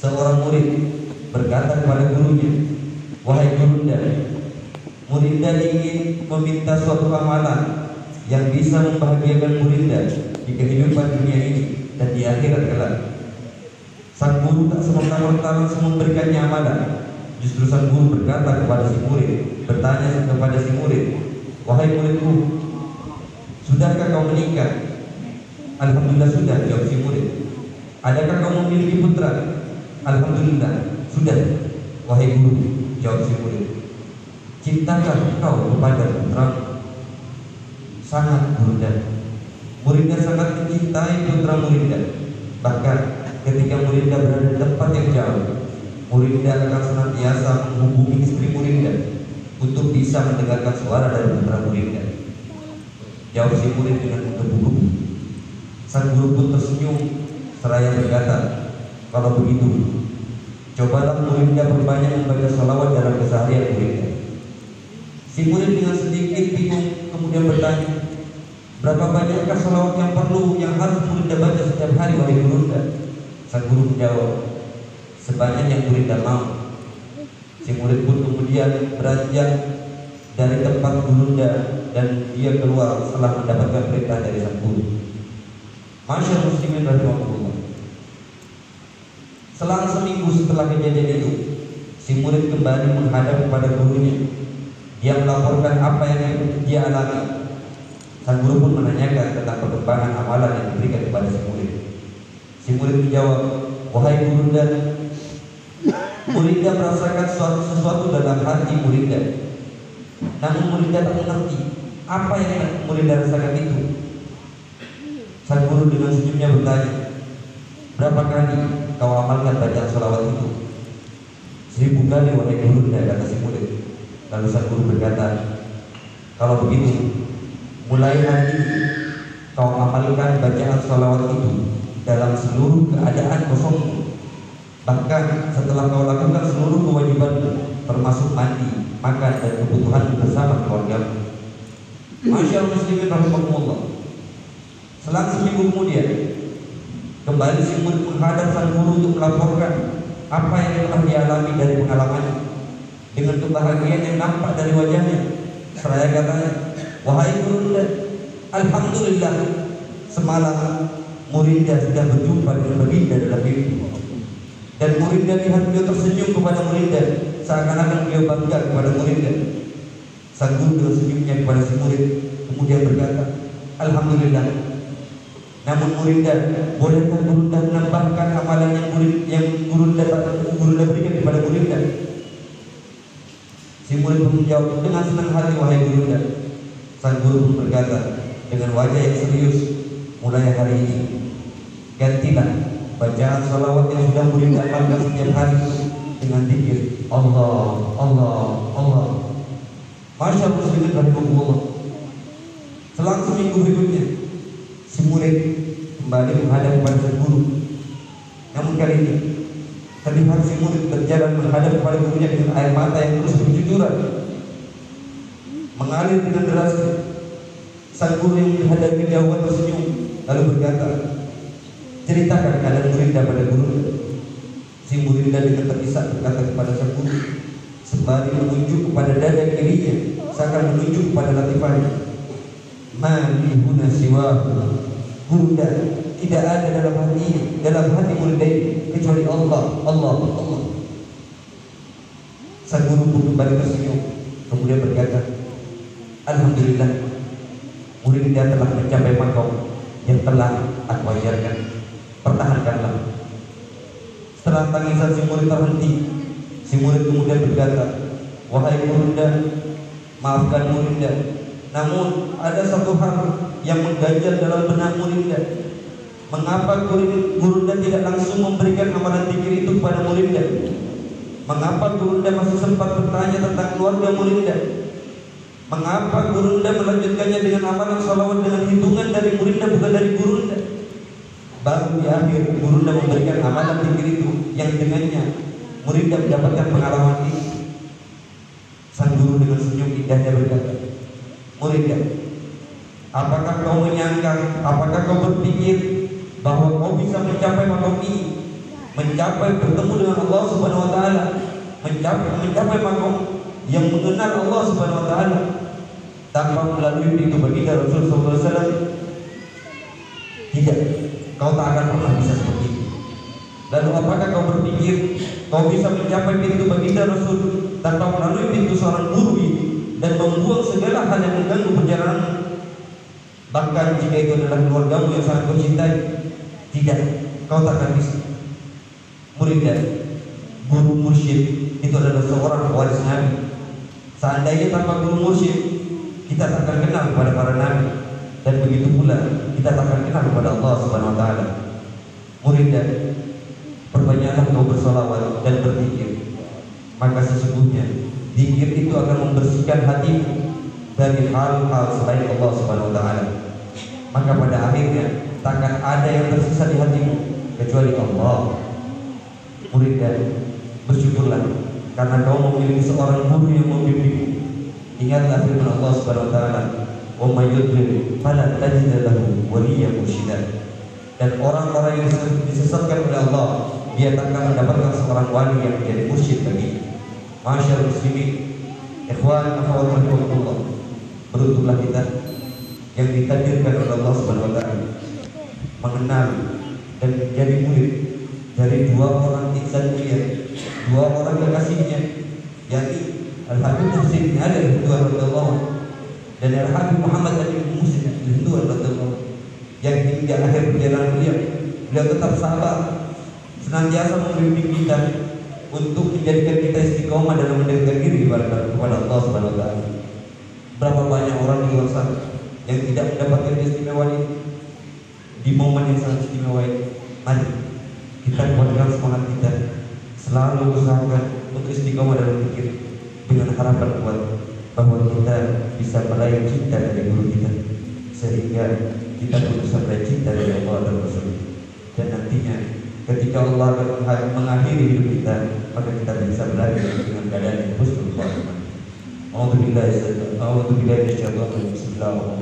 Seorang murid berkata kepada gurunya, "Wahai Gurunda, Murinda ingin meminta suatu amalan yang bisa membahagiakan Murinda di kehidupan dunia ini dan di akhirat kelak." Sang guru tak semerta-merta langsung memberikannya amalan. Justru sang guru berkata kepada si murid, bertanya kepada si murid, "Wahai muridku, sudahkah kau menikah?" "Alhamdulillah sudah," jawab si murid. "Adakah kau memiliki putra?" "Alhamdulillah sudah, wahai guru," jawab si murid. "Cintakah kau kepada putramu?" "Sangat, Gurunda." Muridnya sangat mencintai putra Murinda. Bahkan ketika Murinda berada di tempat yang jauh, Murinda akan senantiasa menghubungi istri Murinda untuk bisa mendengarkan suara dari putra Murinda. Jawab si murid dengan menggebu-gebu. Sang guru pun tersenyum seraya berkata, "Kalau begitu, cobalah Murinda berbanyak membaca salawat dalam keseharian Murinda." Si murid dengan sedikit bingung kemudian bertanya, "Berapa banyakkah salawat yang harus Murinda baca setiap hari, wahai Gurunda?" Sang guru menjawab, "Sebanyak yang Murinda mau." Si murid pun kemudian beranjak dari tempat Gurunda dan dia keluar setelah mendapatkan perintah dari sang guru. Masyaallah muslimin rahimahullah. Selang seminggu setelah kejadian itu, si murid kembali menghadap kepada gurunya. Dia melaporkan apa yang dia alami. Sang guru pun menanyakan tentang perkembangan amalan yang diberikan kepada si murid. Si murid menjawab, "Wahai Gurunda, Murinda merasakan sesuatu dalam hati Murinda. Namun Murinda tak mengerti apa yang Murinda rasakan itu." Sang guru dengan senyumnya bertanya, "Berapa kali kau amalkan bacaan salawat itu?" "1000 kali, wahai Gurunda," kata si murid. Lalu sang guru berkata, "Kalau begitu, mulai hari ini kau amalkan bacaan salawat itu dalam seluruh keadaan kosongmu. Bahkan setelah kau lakukan seluruh kewajibanmu, termasuk mandi, makan, dan kebutuhan bersama keluargamu." Masyaallah muslimin rahimahullah. Selang seminggu kemudian, kembali si murid menghadap sang guru untuk melaporkan apa yang telah dialami dari pengalamannya. Dengan kebahagiaan yang nampak dari wajahnya, seraya katanya, "Wahai Gurunda, alhamdulillah, semalam Murinda sudah berjumpa dengan baginda dalam mimpi." Dan Murinda lihat beliau tersenyum kepada Murinda, seakan-akan beliau bangga kepada Murinda. Sang guru dengan senyumnya kepada si murid kemudian berkata, "Alhamdulillah. Namun Murinda, bolehkah Gurunda menambahkan amalan yang Gurunda berikan kepada Murinda?" Si murid pun menjawab, "Dengan senang hati, wahai Gurunda." Sang guru pun berkata dengan wajah yang serius, "Mulai hari ini, gantilah bacaan salawat yang sudah Murinda amalkan setiap hari dengan zikir Allah, Allah, Allah." Masyaallah muslimin rahimahullah. Selang seminggu berikutnya, si murid kembali menghadap kepada sang guru. Namun kali ini terlihat si murid berjalan menghadap kepada gurunya dengan air mata yang terus bercucuran mengalir dengan derasnya. Sang guru yang menghadap kejauhan tersenyum lalu berkata, "Ceritakan keadaan Murinda pada Gurunda." Si Murinda dengan terisak berkata kepada sang guru sembari menunjuk kepada dada kirinya, seakan menunjuk kepada latifahnya, "Ma li huna siwa." Gurunda, tidak ada dalam hati Murinda ini kecuali Allah, Allah, Allah. Sang guru pun kembali tersenyum kemudian berkata, "Alhamdulillah, Murinda telah mencapai makom yang telah aku ajarkan. Pertahankanlah." Setelah tangisan si murid terhenti, si murid kemudian berkata, "Wahai Gurunda, maafkan Murinda. Namun ada satu hal yang mengganjal dalam benak Murinda. Mengapa Gurunda tidak langsung memberikan amalan zikir itu kepada Murinda? Mengapa Gurunda masih sempat bertanya tentang keluarga Murinda? Mengapa Gurunda melanjutkannya dengan amalan salawat dengan hitungan dari Murinda bukan dari Gurunda? Baru di akhir Gurunda memberikan amalan zikir itu yang dengannya Murinda mendapatkan pengalaman ini." Sang guru dengan senyum indahnya berkata, "Murinda, apakah kau menyangka, apakah kau berpikir bahwa kau bisa mencapai makom ini mencapai bertemu dengan Allah Subhanahu wa taala, mencapai makom yang mengenal Allah Subhanahu wa taala tanpa melalui pintu baginda Rasul sallallahu alaihi wasallam? Tidak, kau tak akan pernah bisa seperti itu. Lalu apakah kau berpikir kau bisa mencapai pintu baginda Rasul tanpa melalui pintu seorang guru ini dan membuang segala hal yang mengganggu perjalanan? Bahkan jika itu adalah keluargamu yang sangat kau cintai, tidak, kau tak akan bisa. Murid dan guru mursyid itu adalah seorang waris Nabi. Seandainya tanpa guru mursyid, kita tak akan kenal kepada para nabi, dan begitu pula kita tak akan kenal kepada Allah Subhanahu wa taala. Murid dan perbanyaklah kau bersolawat dan berzikir, maka sesungguhnya zikir itu akan membersihkan hatimu dari hal-hal selain Allah Subhanahu wa taala. Maka pada akhirnya takkan ada yang tersisa di hatimu kecuali Allah. Murid dan bersyukurlah karena kau memiliki seorang guru yang membimbingmu. Ingatlah firman Allah Subhanahu wa taala, "Wa may yudlil fala tajid lahu waliyyan mursyida." Dan orang-orang yang disesatkan oleh Allah, dia takkan mendapatkan seorang wali yang menjadi mursyid bagi. Masyaallah muslimin, ikhwan akhwat rahimakumullah, beruntunglah kita yang ditakdirkan oleh Allah Subhanahu wa taala mengenal dan menjadi murid dari dua orang insan mulia, dua orang kekasihnya, yakni Al-Habib Muhsin bin Ali Al-Hinduan radhiyallahu dan Al-Habib Muhammad bin Muhsin Al-Hinduan radhiyallahu, yang hingga akhir perjalanan beliau tetap sabar, senantiasa membimbing kita untuk menjadikan kita istiqomah dalam mendekatkan diri kepada Allah Subhanahu wa taala. Berapa banyak orang di luar sana yang tidak mendapatkan keistimewaan ini di momen yang sangat istimewa ini. Mari kita kuatkan semangat kita, selalu usahakan untuk istiqomah dalam pikir, dengan harapan kuat bahwa kita bisa meraih cinta dari guru kita, sehingga kita pun bisa meraih cinta dari Allah dan Rasul. Dan nantinya ketika Allah akan mengakhiri hidup kita, maka kita bisa berakhir dengan keadaan yang husnul khatimah. A'udzubillahi minasyaitonir rajim. Bismillahirrahmanirrahim.